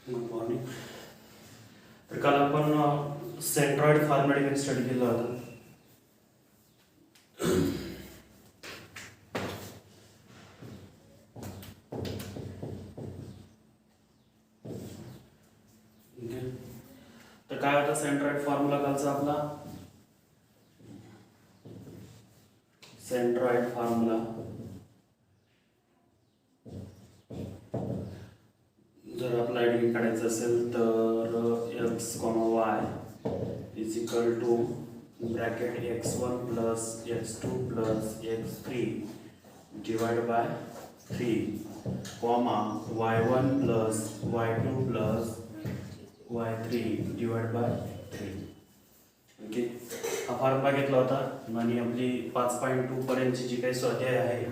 Good morning. तर काल आपण सेंट्रॉइड फॉर्मॅटिक स्टडी केला होता. तर काय होता सेंट्रॉइड फॉर्म्युला कालचा आपला? सेंट्रॉइड फॉर्म्युला जर आपला आयडेंटिटी काढायचं असेल तर x, y is equal two bracket x1 plus x2 plus x3 divide by 3 comma y1 plus y2 plus y3 divide by 3. Okay, हा फॉर्म्युला घेतला होता आणि आपली 5.2 पर्यंतची जी काही स्वाध्याय आहे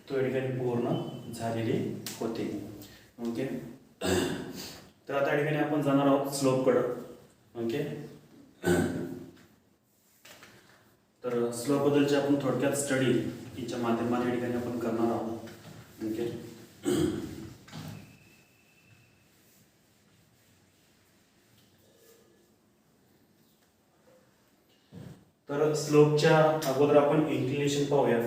तो या ठिकाणी पूर्ण झालेली होती. ओके, तर आता या ठिकाणी आपण जाणार आहोत स्लोपकडं. ओके, तर स्लोप बद्दलची आपण थोडक्यात स्टडी याच्या माध्यमाने या ठिकाणी आपण करणार आहोत. ओके, तर स्लोपच्या अगोदर आपण इन्क्लिनेशन पाहूया.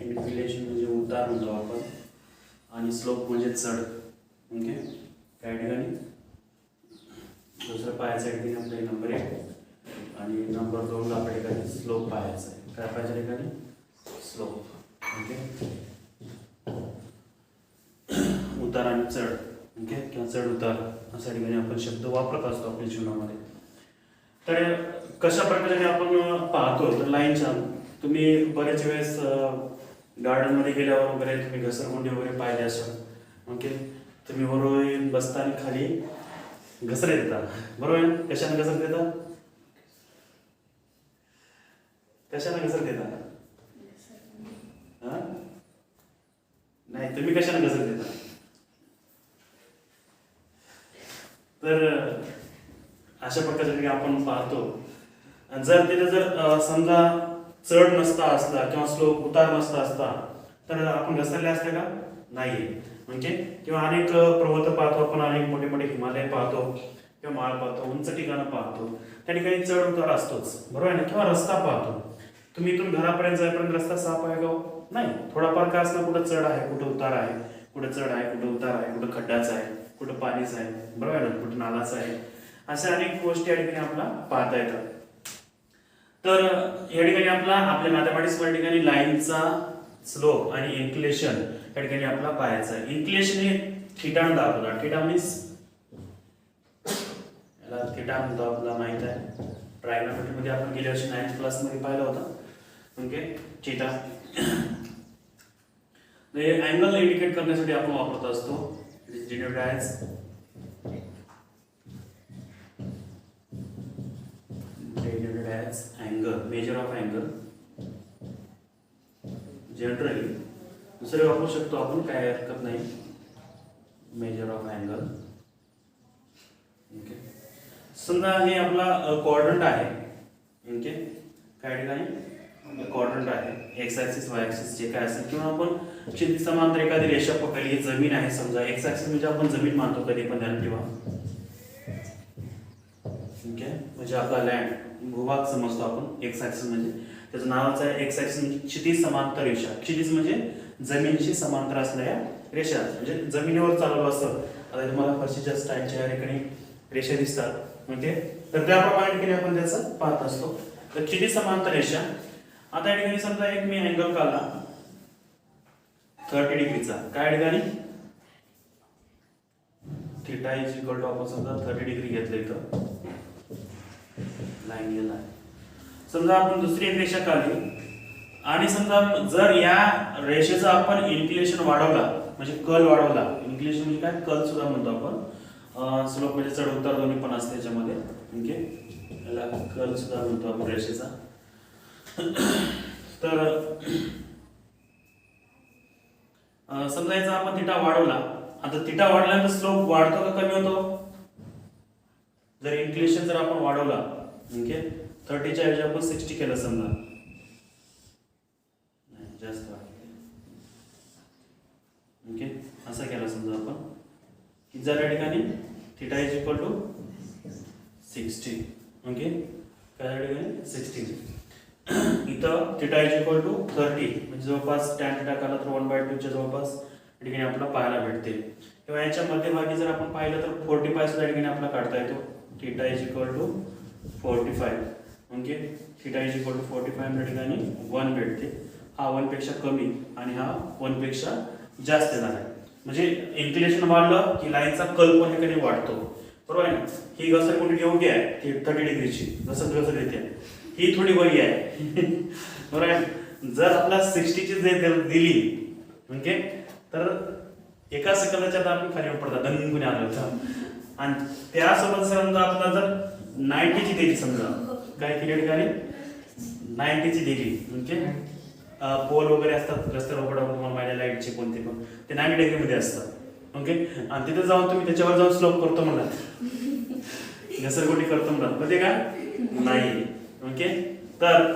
इन्क्लिनेशन म्हणजे उतार म्हणतो आपण आणि स्लोप म्हणजे चढ. ओके, त्या ठिकाणी दुसऱ्या पायाच्या ठिकाणी आपल्या नंबर 1 आणि नंबर 2 ला आपल्या ठिकाणी स्लोप पाहायचा आहे. काय पाहिजे ठिकाणी? स्लोप. ओके, उतार आणि चढ. ओके, किंवा चढ उतार अशा ठिकाणी आपण शब्द वापरत असतो आपल्या जीवनामध्ये. तर कशा प्रकारे आपण पाहतो तर लाईनच्या तुम्ही बरेच वेळेस गार्डन मध्ये गेल्यावर वगैरे तुम्ही घसरगुंडी वगैरे पाहिले असाल. ओके, तुम्ही बरोबर बसताना खाली घसरे देता, बरोबर आहे? कशाने घसर देता? कशाने घसर देता? नाही, तुम्ही कशाने घसर देता? तर अशा प्रकारे आपण पाहतो. जर तिथे जर समजा चढ नसता असला किंवा स्लोप उतार नसता असता तर आपण घसरले असते का? नाही. म्हणजे किंवा अनेक पर्वत पाहतो आपण, अनेक मोठे मोठे हिमालय पाहतो किंवा माळ पाहतो, उंच ठिकाणं पाहतो, त्या ठिकाणी चढ उतार असतोच, बरोबर आहे ना? किंवा रस्ता पाहतो, तुम्ही इथून घरापर्यंत जाईपर्यंत रस्ता साफ आहे का? नाही, थोडाफार का असणार, कुठं चढ आहे, कुठं उतार आहे, कुठं चढ आहे, कुठं उतार आहे, कुठं खड्डाच आहे, कुठं पाणीच आहे, बरोबर आहे ना? कुठं नालाच आहे. अशा अनेक गोष्टी या ठिकाणी आपला पाहता येतात. तर या ठिकाणी आपल्या मॅथमॅटिक्स या ठिकाणी लाईनचा स्लोप आणि इन्क्लिनेशन या ठिकाणी आपला पाहायचा आहे. इन्क्लिनेशन हे थिटाने दाखवतात. थिटा मीन्स याला थिटा म्हणतो, आपल्याला माहित आहे. ट्रायगोनोमेट्री मध्ये आपण गेल्या वर्षी 9th क्लास मध्ये पाहिलं होतं. ओके, थिटा हे अँगल इंडिकेट करण्यासाठी आपण वापरत असतो. It is denoted as angle, measure of angle. Generally दुसरे वापरू शकतो आपण, काय हरकत नाही. Measure of angle. ओके, समजा हे आपला क्वाड्रंट आहे. ओके, काय ठिकाणी क्वाड्रंट आहे, एक्स ऍक्सिस वाय ऍक्सिस जे काय असेल, किंवा आपण क्षैतिज समांतर एखादी रेषा पकडली, जमीन आहे समजा. एक्स ऍक्सिस म्हणजे आपण जमीन मानतो, कधी पण ध्यान ठेवा. ओके, म्हणजे आपला लँड भूभाग समजतो आपण. एक्स ऍक्सिस म्हणजे त्याचं नावच आहे एक्स ऍक्सिस, म्हणजे क्षितिज समांतर रेषा. क्षितिज म्हणजे जमिनीशी समांतर असणाऱ्या रेषा, म्हणजे जमिनीवर चालवलं असतं. आता तुम्हाला फरशीच्या स्टाईलच्या ठिकाणी रेषा दिसतात, म्हणजे तर त्याप्रमाणे ठिकाणी आपण त्याचं पाहत असतो. तर क्षितिज समांतर रेषा. आता या ठिकाणी समजा एक मी अँगल काढला 30 डिग्रीचा. काय ठिकाणी थिटा इज इक्वल टू आपण समजा 30 डिग्री घेतलं इथं, लाईन गेला. समजा आपण दुसरी एक रेषा काढली आणि समजा जर या रेषेचा आपण इन्क्लिनेशन वाढवला, म्हणजे कल वाढवला. इन्क्लिनेशन म्हणजे काय? कल सुद्धा म्हणतो आपण. स्लोप म्हणजे चढ उतार दोन्ही पण असते त्याच्यामध्ये. ओके, याला कल सुद्धा म्हणतो आपण रेषेचा. तर समजा याचा आपण थिटा वाढवला. आता थिटा वाढल्यानंतर स्लोप वाढतो का कमी होतो? जर इन्क्लिनेशन जर आपण वाढवला, ओके, 30च्या ऐवजी आपण 60 केलं समजा, नाही जास्त ओके, असं केलं समजा आपण की जर या ठिकाणी theta is equal to 60 okay, काय या ठिकाणी 60 इथं थिटा इज इक्वल टू 30 म्हणजे जवळपास टॅन थिटा काढला तर 1/2 च्या जवळपास या ठिकाणी आपल्याला पाहायला भेटते, किंवा याच्या मध्यभागी जर आपण पाहिलं तर 45 सुद्धा या ठिकाणी आपल्याला काढता येतो, theta is equal to 45 okay, theta is equal to 45 या ठिकाणी 1 भेटते, हा 1 पेक्षा कमी आणि हा 1 पेक्षा जास्त येणार आहे, म्हणजे इन्क्लिनेशन वाढलं की लाईनचा कल पण याकडे वाढतो, बरोबर आहे ना. ही घसरगुंडी एवढी आहे ती 30 डिग्रीची घसर येते, ही थोडी वरी आहे बरोबर आहे. जर आपला 60 ची जर दिली ओके तर एका सेकंदाच्या आत आपण खाली पडतात दणकुने आलं होतं, आणि त्यासोबत समजा आपल्याला जर 90 ची दिली समजा, काय केली ठिकाणी 90 ची दिली ओके, पोल वगैरे असतात रस्त्यावर उघडा तुम्हाला माहिती लाईटचे कोणते पण ते 90 डिग्री मध्ये असतात ओके, आणि तिथे जाऊन तुम्ही त्याच्यावर जाऊन स्लोप करतो म्हणा, घसरगुंडी करतो म्हणा, म्हणजे काय नाही ओके. तर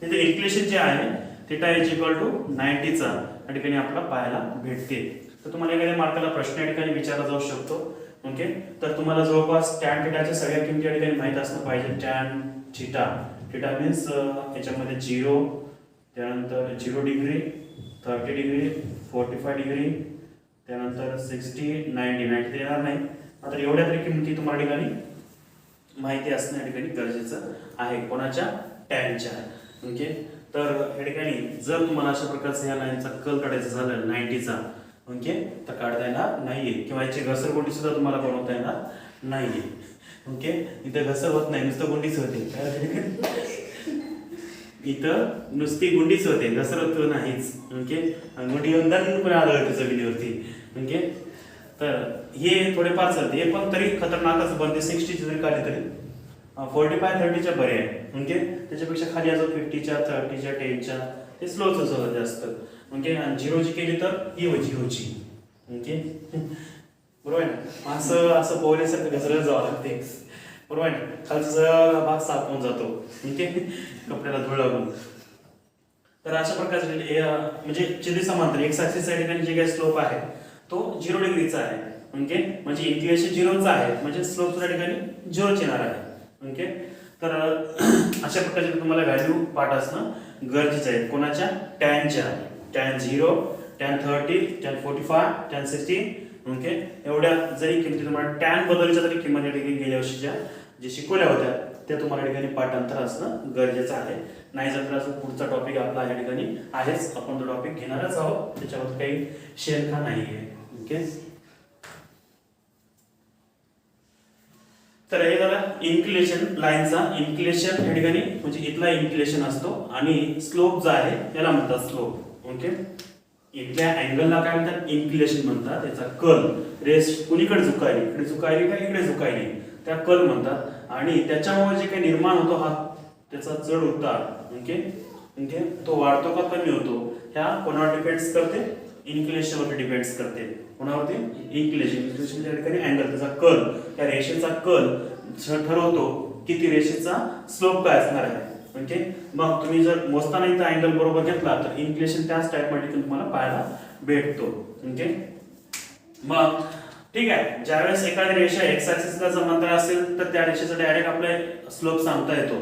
तिथे इक्वेशन जे आहे थिटा इज इक्वल टू 90 चा या ठिकाणी आपल्याला पाहायला भेटते. तर तुम्हाला एखाद्या मार्काला प्रश्न या ठिकाणी विचारला जाऊ शकतो ओके. तर तुम्हाला जवळपास टॅन थिटाच्या सगळ्या किमती या ठिकाणी माहित असणं पाहिजे. टॅन थिटा, थिटा मीन्स याच्यामध्ये 0, त्यानंतर 0 डिग्री, 30 डिग्री, 45 डिग्री, त्यानंतर 60, 90 येणार नाही, मात्र एवढ्या तरी किमती तुम्हाला ठिकाणी माहिती असणं या ठिकाणी गरजेचं आहे, कोणाच्या टॅनच्या ओके. तर या ठिकाणी जर तुम्हाला अशा प्रकारचा या लाईनचा कल काढायचा झालं 90चा ओके तर काढता येणार नाहीये, किंवा याची घसरगुंडी सुद्धा तुम्हाला बनवता येणार नाहीये ओके. इथं घसर होत नाही, नुसतं गुंडीच होते, इथं नुसती गुंडीच होते, घसरत नाहीच ओके. गुंडी येऊन दण पण आलं होतं जमिनीवरती ओके. तर हे थोडेफार चालते, हे पण तरी खतरनाकच बनते. 60 जरी काढली तरी 45 30च्या बरे आहे ओके. त्याच्यापेक्षा खाली अजून 50च्या 30च्या 10च्या हे स्लोच होतं जास्त ओके. आणि 0 ची केली तर ही होची ओके बरोबर आहे ना. असं पोहण्यासारखं घसरत जावं लागते बरोबर आहे ना. खालचा सगळा भाग साफ होऊन जातो ओके कपड्याला धूळ लागून. तर अशा प्रकारचे म्हणजे चिन्ह समांतर एक्स ऍक्सिस या ठिकाणी जे काही स्लोप आहे तो 0 डिग्रीचा आहे ओके. म्हणजे इक्वेशन 0 चा आहे म्हणजे स्लोप या ठिकाणी 0 येणार आहे ओके. तर अशा प्रकारचे तुम्हाला व्हॅल्यू पाठ असणं गरजेचं आहे, कोणाच्या टॅनच्या. Tan 0, tan 30, tan 45, tan 60 okay. एवढ्या जरी किमती तुम्हाला टॅन बदलच्या तरी किंमत या ठिकाणी गेल्या वर्षीच्या जे शिकवल्या होत्या त्या तुम्हाला या ठिकाणी पाठांतर असणं गरजेचं आहे. नाही जर अजून पुढचा टॉपिक आपला या ठिकाणी आहेच, आपण तो टॉपिक घेणारच आहोत, त्याच्यावर काही शेरखा नाहीये ओके. तर हे झालं इन्क्लिनेशन लाईनचा. इन्क्लिनेशन या ठिकाणी म्हणजे इथला इन्क्लिनेशन असतो आणि स्लोप जो आहे याला म्हणतात स्लोप ओके. इथल्या अँगलला काय म्हणतात इन्क्लिनेशन म्हणतात, त्याचा कल रेस कुणीकडे झुकायली, इकडे झुकायली का इकडे झुकायली त्या कल म्हणतात. आणि त्याच्यामुळे जे काही निर्माण होतो हा त्याचा चढ उतार ओके ओके तो वाढतो का कमी होतो ह्या कोणावर डिपेंड्स करते, इन्क्लिनेशनवर डिपेंड्स करते. कोणावरती इन्क्लिनेशन या ठिकाणी अँगल त्याचा कल, त्या रेषेचा कल ठरवतो किती रेषेचा स्लोप काय असणार आहे ओके. मग तुम्ही जर मोजताना इथं अँगल बरोबर घेतला तर इन्क्लिनेशन त्याच टाइप मध्ये तुम्हाला पाहायला भेटतो ओके. मग ठीक आहे, ज्यावेळेस एखादी रेषा एक्स ऍक्सिसला समांतर असेल तर त्या रेषेचा डायरेक्ट आपल्याला स्लोप सांगता येतो,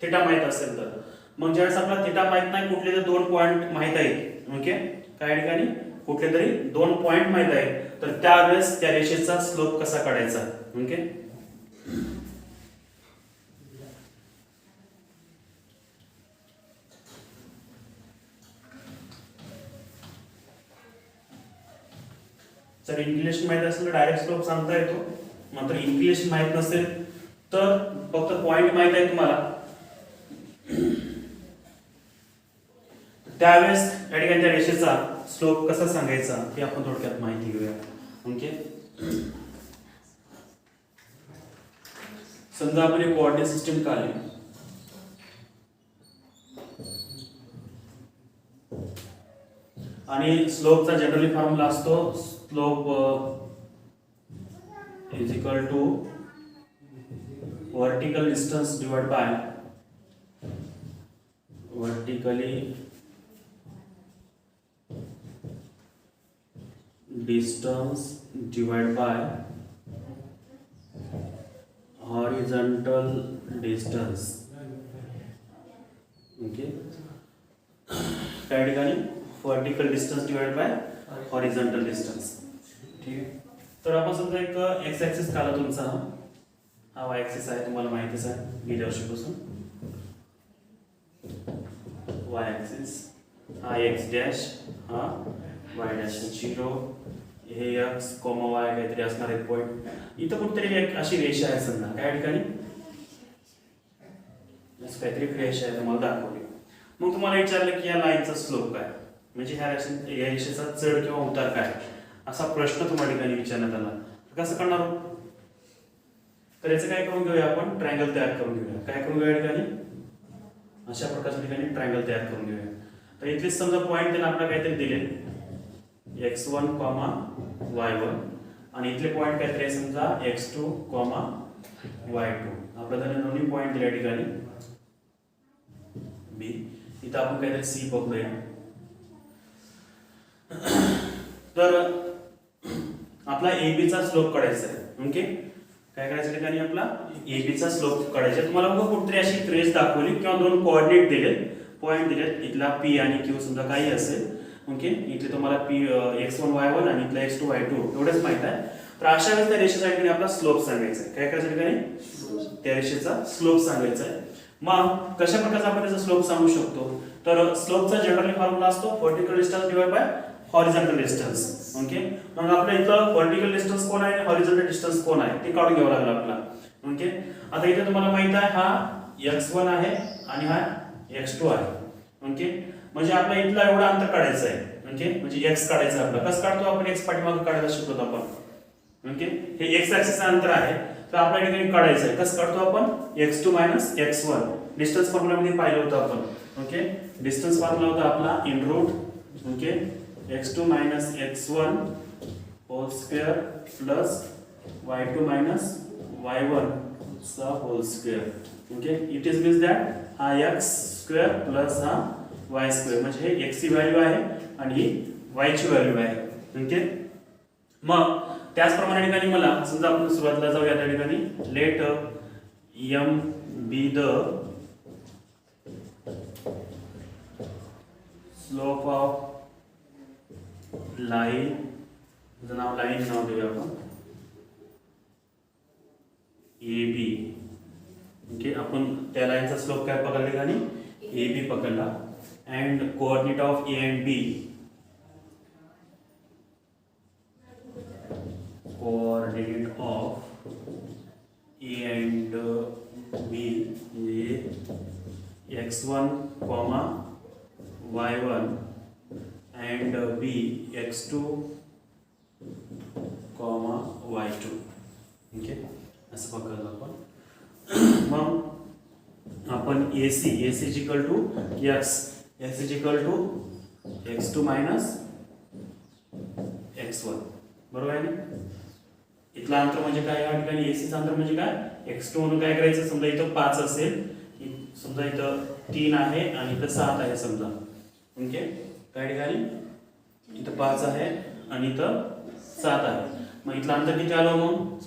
थिटा माहित असेल तर. मग ज्यावेळेस आपल्याला थिटा माहित नाही, कुठले तर 2 पॉइंट माहित आहेत ओके, काय ठिकाणी कुठले तरी 2 पॉइंट माहित आहेत तर त्यावेळेस त्या रेषेचा स्लोप कसा काढायचा ओके. जर इन्क्लिनेशन माहित असेल तर डायरेक्ट स्लोप सांगता येतो, मात्र इन्क्लिनेशन माहित नसेल तर फक्त पॉइंट माहित आहे तुम्हाला त्यावेळेस या ठिकाणी त्या रेषेचा स्लोप कसा सांगायचा हे आपण थोडक्यात माहिती घेऊया ओके. समजा आपण एक कोऑर्डिनेट सिस्टम काढली आणि स्लोपचा जनरली फॉर्म्युला असतो slope is equal to vertical distance divide by vertically distance divided by horizontal distance. Okay, त्या ठिकाणी vertical distance divide by horizontal distance. ठीक आहे. तर आपण समजा एक एक्स ॲक्सिस काढला तुमचा, हा वाय ॲक्सिस आहे, तुम्हाला माहितीच आहे गेल्या वर्षीपासून. वाय ॲक्सिस हा एक्स डॅश, हा वाय डॅश 0, हे एक्स कॉमा वाय काहीतरी असणार एक पॉईंट. इथं कुठेतरी एक अशी रेषा आहे समजा, त्या ठिकाणी काहीतरी रेषा आहे तुम्हाला दाखवली. मग तुम्हाला विचारलं की या लाईनचा स्लोप काय, म्हणजे ह्या रेषेचा चढ किंवा उतार काय, असा प्रश्न तुम्हाला ठिकाणी विचारण्यात आला. कसं करणार आहोत, तर याचं काय करून घेऊया आपण, ट्रायंगल तयार करून घेऊया. काय करून घेऊया ठिकाणी, अशा प्रकारच्या ठिकाणी ट्रायंगल तयार करून घेऊया. तर इथले समजा पॉईंट त्यांना आपल्याला काहीतरी दिले x1, y1 आणि इथले पॉईंट काहीतरी समजा x2, y2. आपल्याला दोन्ही पॉईंट दिल्या ठिकाणी बी, इथं आपण काहीतरी सी बघूया. तर आपला AB चा स्लोप काढायचा आहे. ओके, काय करायचं ठिकाणी आपला AB चा स्लोप काढायचा. तुम्हाला बघा कुठतरी अशी ट्रेस दाखवली किंवा दोन कोऑर्डिनेट दिले, पॉईंट दिले, इथला P आणि Q समजा काही असेल. ओके, इथे तुम्हाला P x1 y1 आणि इथला x2 y2 एवढंच माहित आहे. तर अशा वेळेस त्या रेषेच्या ठिकाणी आपला स्लोप सांगायचा आहे. काय करायचं ठिकाणी, त्या रेषेचा स्लोप सांगायचा आहे. मग कशा प्रकारचा आपण त्याचा स्लोप सांगू शकतो, तर स्लोपचा जनरली फॉर्म्युला असतो vertical distance divide by horizontal distance. Okay, मग आपल्या इथं वर्टिकल डिस्टन्स कोण आहे आणि हॉरिझॉन्टल डिस्टन्स कोण आहे ते काढून घ्यावं लागलं आपल्याला. ओके, आता इथे तुम्हाला माहित आहे हा x1 आहे आणि हा x2 आहे. ओके, म्हणजे आपल्या इथला एवढा अंतर काढायचं आहे. ओके, म्हणजे x काढायचं आहे आपल्याला. कसं काढतो आपण, x पाठीमागे काढायला शिकतो आपण. ओके, हे x ऍक्सिस अंतर आहे, तर आपल्या ठिकाणी काढायचं आहे. कसं काढतो आपण, x2 x1 डिस्टन्स फॉर्म्युला मध्ये पाहिलं होतं आपण. ओके, डिस्टन्स फॉर्म्युला होता आपला in root. Okay, x2 x1 whole square plus y2 y1 चा whole square. Okay, it is means that हा x स्क्वेअर प्लस हा y स्क्वेअर, म्हणजे हे x ची व्हॅल्यू आहे आणि ही y ची व्हॅल्यू आहे. ओके, मग त्याचप्रमाणे ठिकाणी मला समजा आपण सुरुवातीला जाऊया त्या ठिकाणी let m be the slope of line, नाव लाईन नाव देऊया आपण AB. ओके, आपण त्या लाईनचा स्लोप काय पकडला ठिकाणी AB पकडला. And coordinate of A and B, coordinate of A and B ये x1, y1 and B x2, y2. Okay, असं पकडलं आपण. मग आपण AC is equal to x is equal to x2 x1, बरोबर आहे ना. इथला अंतर म्हणजे काय, या ठिकाणी AC चं अंतर म्हणजे काय, x2 म्हणून काय करायचं, समजा इथं 5 असेल, समजा इथं 3 आहे आणि इथं 7 आहे समजा. ओके, काय ठिकाणी इथं 5 आहे आणि इथं 7 आहे. मग इथलं अंतर किती आलं, मग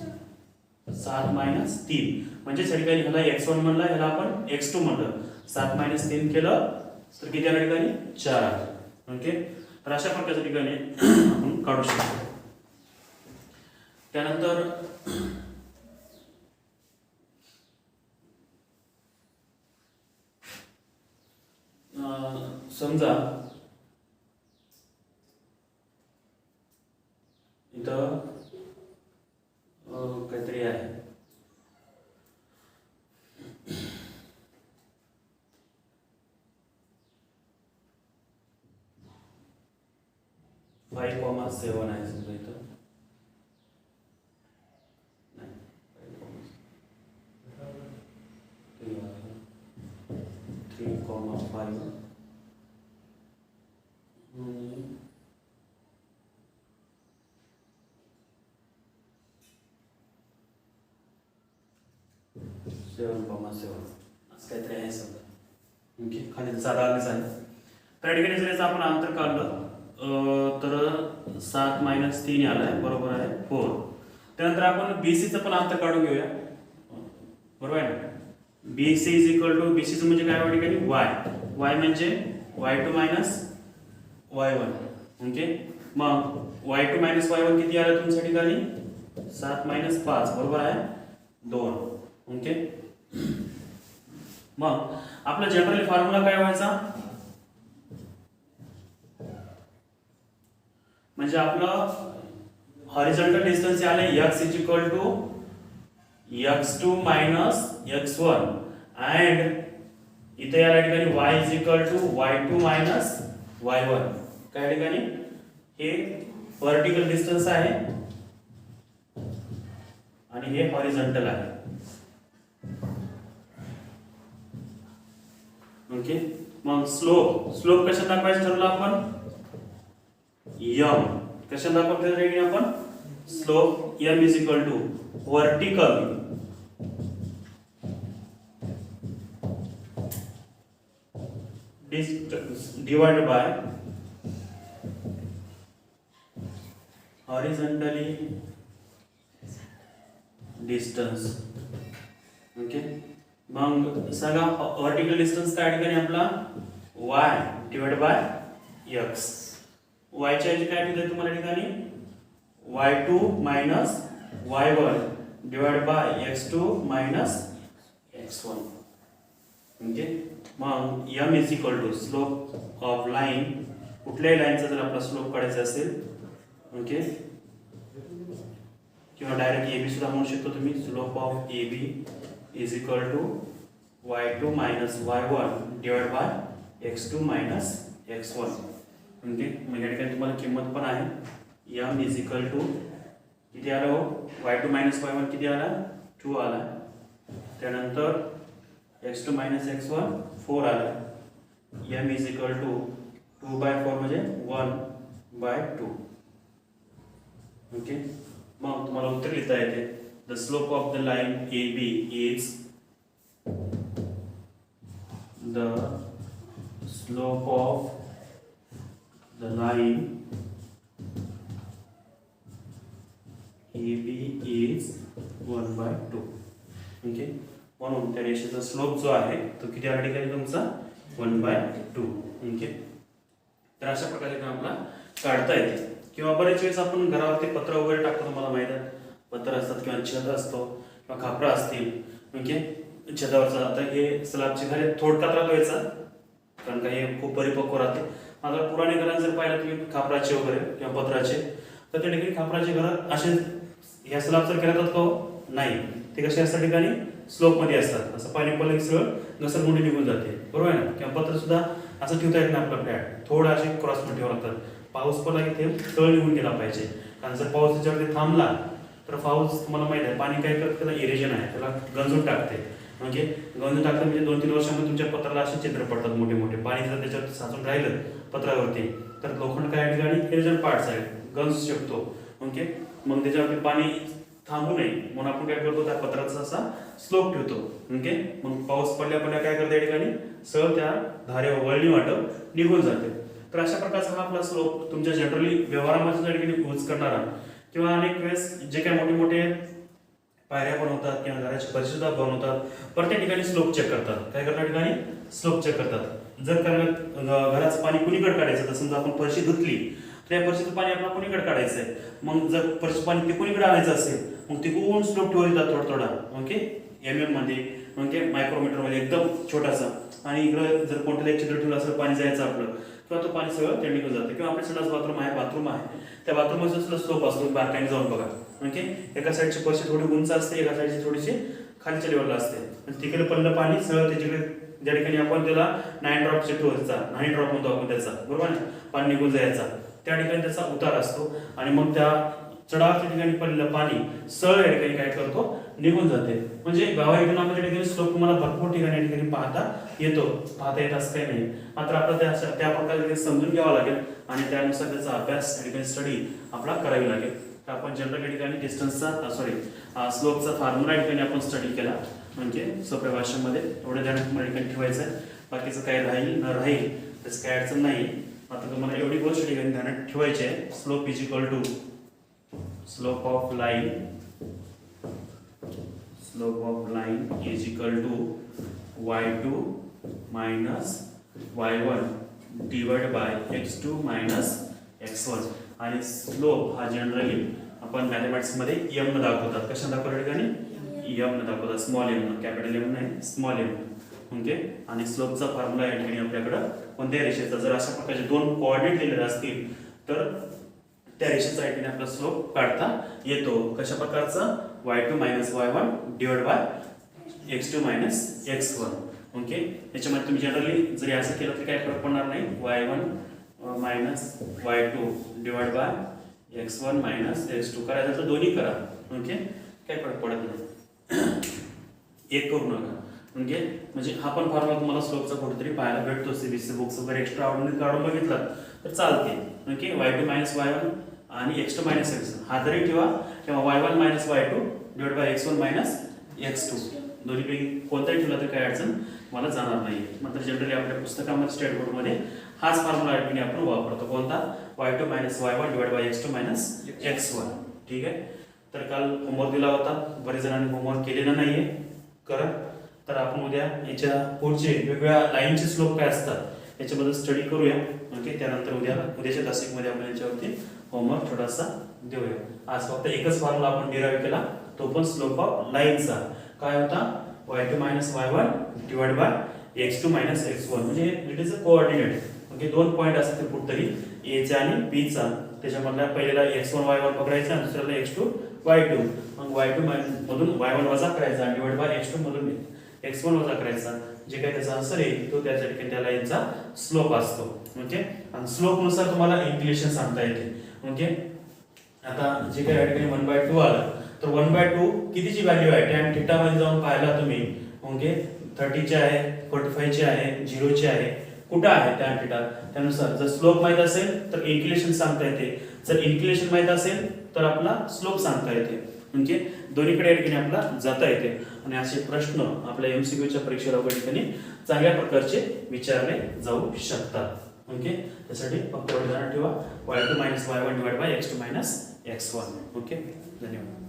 7 - 3, म्हणजे या ठिकाणी ह्याला x1 म्हणलं, ह्याला आपण x2 म्हणलं. 7 - 3 केलं तर किती आलं ठिकाणी 4. ओके, तर अशा प्रकारच्या ठिकाणी आपण काढू शकतो. त्यानंतर समजा इथं काहीतरी आहे, 5,7 आहे समजा इथं. नाही, 3,5 7,7 असं काहीतरी आहे समजा. ओके, खाली साधा आलेच आहे. तर या ठिकाणी जर याचं आपण अंतर काढलं तर 7 - 3 आलाय, बरोबर आहे 4. त्यानंतर आपण बीसीचं पण अंतर काढून घेऊया, बरोबर आहे ना. बीसी इज इक्वल टू, बीसीचं म्हणजे काय या ठिकाणी वाय, वाय म्हणजे y2 - y1. ओके, मग y2 - y1 किती आलं तुमच्या ठिकाणी 7 - 5, बरोबर आहे 2. ओके, मग आपला जनरली फॉर्म्युला काय व्हायचा, म्हणजे आपलं हॉरिझॉन्टल डिस्टन्स आले x is equal to x2 - x1 and इथे या ठिकाणी y is equal to y2 - y1. काय ठिकाणी हे व्हर्टिकल डिस्टन्स आहे आणि हे हॉरिझॉन्टल आहे. ओके, मग स्लोप कशा दाखवायचं ठरवलं आपण, m कशा दाखवतो रेडी आपण, slope m is equal to vertical distance divided by horizontally distance. Okay, मग सगळा व्हर्टिकल डिस्टन्स काय ठिकाणी आपला y divide by x. y च्या ऐवजी काय दिलं तुम्हाला ठिकाणी y2 - y1 divide by x2 - x1. Okay, मग m is equal to slope of line, कुठल्याही लाईनचा जर आपला स्लोप काढायचा असेल, ओके, किंवा डायरेक्ट ab सुद्धा म्हणू शकतो तुम्ही, slope of ab is equal to y2 - y1 divide by x2 - x1. Okay, मग या ठिकाणी तुम्हाला किंमत पण आहे, m इज इक्वल टू किती आला हो, y2 - y1 किती आला 2 आला, त्यानंतर x2 - x1 4 आला, m इज इक्वल टू 2/4 म्हणजे 1/2. ओके, मग तुम्हाला उत्तर लिहिता येते, the slope of the line AB is, the slope of the line AB is 1/2. Okay, म्हणून त्या रेषेचा स्लोप जो आहे तो किती आला ठिकाणी तुमचा 1/2. ओके, तर अशा प्रकारे आपला काढता येते. किंवा बरेच वेळेस आपण घरावरती पत्र वगैरे टाकतो, तुम्हाला माहिती आहे पत्र असतात किंवा छत असतो किंवा खापरा असतील. ओके, छतावरचा आता हे स्लॅबचे खाली थोडका त्रास व्हायचा, कारण का हे खूप परिपक्व राहते. आता पुराणे घरात जर पाहिलं तुम्ही खापराचे वगैरे किंवा पत्राचे, तर त्या ठिकाणी खापराचे घर असे ह्या स्लॅबवर केले जातात का नाही, ते कसे असतात ठिकाणी स्लोप मध्ये असतात, असं पाणी पडलं की सरळ घसरगुंडी निघून जाते, बरोबर आहे ना. किंवा पत्र सुद्धा असं ठेवता येत नाही, आपला फ्लॅट थोडं असे क्रॉस मध्ये ठेवावं लागतात. पाऊस पडला की ते सरळ निघून गेला पाहिजे, कारण जर पाऊस त्याच्यावरती थांबला तर पाऊस तुम्हाला माहिती आहे पाणी काय करतं, त्याला इरेजन आहे, त्याला गंजून टाकते. म्हणजे गंजून टाकतं म्हणजे 2-3 वर्षांमध्ये तुमच्या पत्राला असे चित्र पडतात मोठे मोठे. पाणी जर त्याच्यावर साचून राहिलं पत्रावरती तर लोखंड काय ठिकाणी इरेजन पार्ट्स आहे, गंजू शकतो. ओके, मग त्याच्यावरती पाणी थांबू नये म्हणून आपण काय करतो, त्या पत्राचा असा स्लोप ठेवतो. ओके, मग पाऊस पडल्या काय करते या ठिकाणी सरळ त्या धारेवर वळणी वाटप निघून जाते. तर अशा प्रकारचा हा आपला स्लोप तुमच्या जनरली व्यवहारामध्ये त्या ठिकाणी यूज करणारा, किंवा अनेक वेळेस जे काही मोठे मोठे पायऱ्या बनवतात किंवा घराची परिसुद्धा बनवतात, प्रत्येक ठिकाणी स्लोप चेक करतात. काय करतात ठिकाणी स्लोप चेक करतात. जर घराचं पाणी कुणीकडे काढायचं, तर समजा आपण फरशी धुतली तर या फरशीचं पाणी आपल्याला कुणीकडे काढायचं आहे, मग जर फरशी पाणी ते कुणीकडे आणायचं असेल मग तिकडून स्लोप ठेवतात थोडा थोडा. ओके, mm मध्ये, ओके, मायक्रोमीटर मध्ये एकदम छोटासा. आणि इकडं जर कोणत्याला एक चित्र ठेवलं असेल पाणी जायचं आपलं, किंवा तो पाणी सगळं ते निघून जातं. किंवा आपल्या संडास बाथरूम आहे त्या बाथरूममध्ये सुद्धा स्लोप असतो, बारकाईने जाऊन बघा. ओके, एका साईडची फरशी थोडी उंच असते, एका साईडची थोडीशी खालच्या लेवलला असते. म्हणजे तिकडे पडलं पाणी सगळं त्याच्याकडे, ज्या ठिकाणी आपण त्याला 9 ड्रॉपचे ठेवायचा, 9 ड्रॉप म्हणतो आपण त्याचा, बरोबर ना, पाणी निघून जायचा, त्या ठिकाणी त्याचा उतार असतो. आणि मग त्या चढावाच्या ठिकाणी पडलेलं पाणी सरळ या ठिकाणी काय करतो, निघून जाते. म्हणजे गावाकडून आपल्या ठिकाणी स्लोप तुम्हाला भरपूर ठिकाणी या ठिकाणी पाहता येत असं काही नाही. मात्र आपल्याला त्या प्रकारे समजून घ्यावं लागेल आणि त्यानुसार त्याचा अभ्यास या ठिकाणी स्टडी आपला करावी लागेल. तर आपण जनरल या ठिकाणी डिस्टन्सचा स्लोपचा फॉर्म्युला या ठिकाणी आपण स्टडी केला. म्हणजे सोप्या भाषेमध्ये एवढं ध्यानात तुम्हाला ठिकाणी ठेवायचं आहे. बाकीचं काय राहील न राहील त्याचं काय अडचण नाही. आता तुम्हाला एवढी गोष्ट ठिकाणी ध्यानात ठेवायची आहे. Slope is equal to slope of line is equal to y2 minus y1 divide by x2 minus x1. आणि स्लोप हा जनरली आपण मॅथमॅटिक्स मध्ये m न दाखवतात. कशा दाखवल्या ठिकाणी m न दाखवतात. स्मॉल m न, कॅपिटल M नाही, स्मॉल m. ओके. आणि स्लोपचा फॉर्म्युला या ठिकाणी आपल्याकडे कोणत्या रेषेचा जर अशा प्रकारचे दोन कोऑर्डिनेट दिलेले असतील तर त्या रेषेचा या ठिकाणी आपला स्लोप काढता येतो. कशा प्रकारचा y2 minus y1 divide by x2 minus x1. Okay. याच्यामध्ये तुम्ही जनरली जरी असं केलं तर काय फरक पडणार नाही. y1 minus y2 divide by x1 minus x2 करायचं तर दोन्ही करा. ओके. काय फरक पडत नाही, एक करू नका. म्हणजे हा पण फॉर्म्युला तुम्हाला स्लोपचा कुठेतरी पाहायला भेटतो. सीबीएसई बुक्स वगैरे एक्स्ट्रा आवडून काढून बघितला तर चालते. ओके. y2 मायनस y1 आणि x2 मायनस x1 हा जरी ठेवा किंवा y1 minus y2 divide by x1 minus x2 दोन्हीपैकी कोणताही ठेवला तर काय अडचण मला जाणार नाही. मात्र जनरली आपल्या पुस्तकामध्ये स्टेट बोर्डमध्ये हाच फॉर्म्युला आपण वापरतो. कोणता y2 minus y1 divide by x2 minus x1. ठीक आहे. तर काल होमवर्क दिला होता, बरेच जणांनी होमवर्क केलेला नाहीये, करा. तर आपण उद्या याच्या पुढचे वेगवेगळ्या लाईनचे स्लोप काय असतात याच्याबद्दल स्टडी करूया. ओके. त्यानंतर उद्याच्या तासिकमध्ये आपण याच्यावरती होमवर्क थोडासा देऊया. आज फक्त एकच फॉर्म्युला आपण डिराइव्ह केला, तो पण स्लोप ऑफ लाईनचा. काय होता y2 minus y1 divide by x2 minus x1. म्हणजे it is a coordinate. Okay. दोन पॉईंट असतील कुठतरी a चा आणि b चा. त्याच्यामधला पहिल्याला x1 y1 पकडायचा आणि दुसऱ्याला x2 y2. मग y2 मधून y1 वजा करायचा आणि डिवाइड बाय x2 मधून x1 वजा करायचा. जे काही त्याचा आन्सर येईल तो त्या ठिकाणी त्या लाईनचा स्लोप असतो. ओके. आणि स्लोप नुसार तुम्हाला इंक्लिनेशन सांगता येते. ओके. आता जे काही या ठिकाणी 1/2 आलं तर 1/2 कितीची व्हॅल्यू आहे tan थीटा मध्ये जाऊन पाहिला तुम्ही. ओके. 30 ची आहे, 45 ची आहे, 0 ची आहे, कुठं आहे tan थीटा. त्यानुसार जर स्लोप माहित असेल तर इंक्लिनेशन सांगता येते. जर इंक्लिनेशन माहित असेल तर आपला स्लोप सांगता येते. म्हणजे दोन्हीकडे या ठिकाणी आपला जाता येते. आणि असे प्रश्न आपल्या एमसीक्यूच्या परीक्षेला वगैरे ठिकाणी चांगल्या प्रकारचे विचारले जाऊ शकतात. ओके. त्यासाठी फक्त ध्यानात ठेवा y2 minus y1 divide by x2 minus x1. Okay. धन्यवाद.